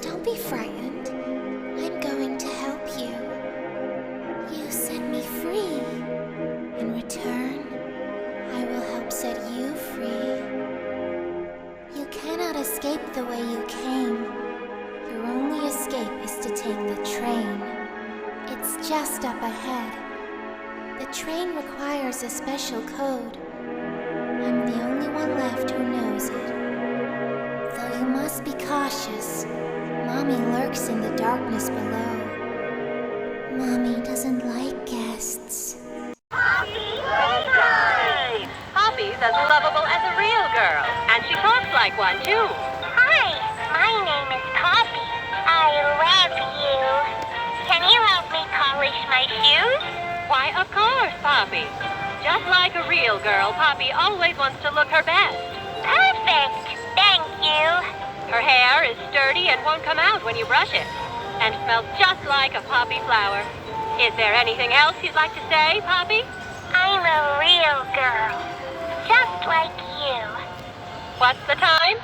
Don't be frightened. I'm going to help you. You set me free. In return, I will help set you free. You cannot escape the way you came. Your only escape is to take the train. It's just up ahead. The train requires a special code. I'm the only one left who knows it. Though you must be cautious. Mommy lurks in the darkness below. Mommy doesn't like guests. Poppy Playtime! Poppy's as lovable as a real girl, and she talks like one too. Hi, my name is Poppy. I love you. Can you help me polish my shoes? Why, of course, Poppy. Just like a real girl, Poppy always wants to look her best. Perfect. Thank you. Her hair is sturdy and won't come out when you brush it, and smells just like a poppy flower. Is there anything else you'd like to say, Poppy? I'm a real girl. Just like you. What's the time?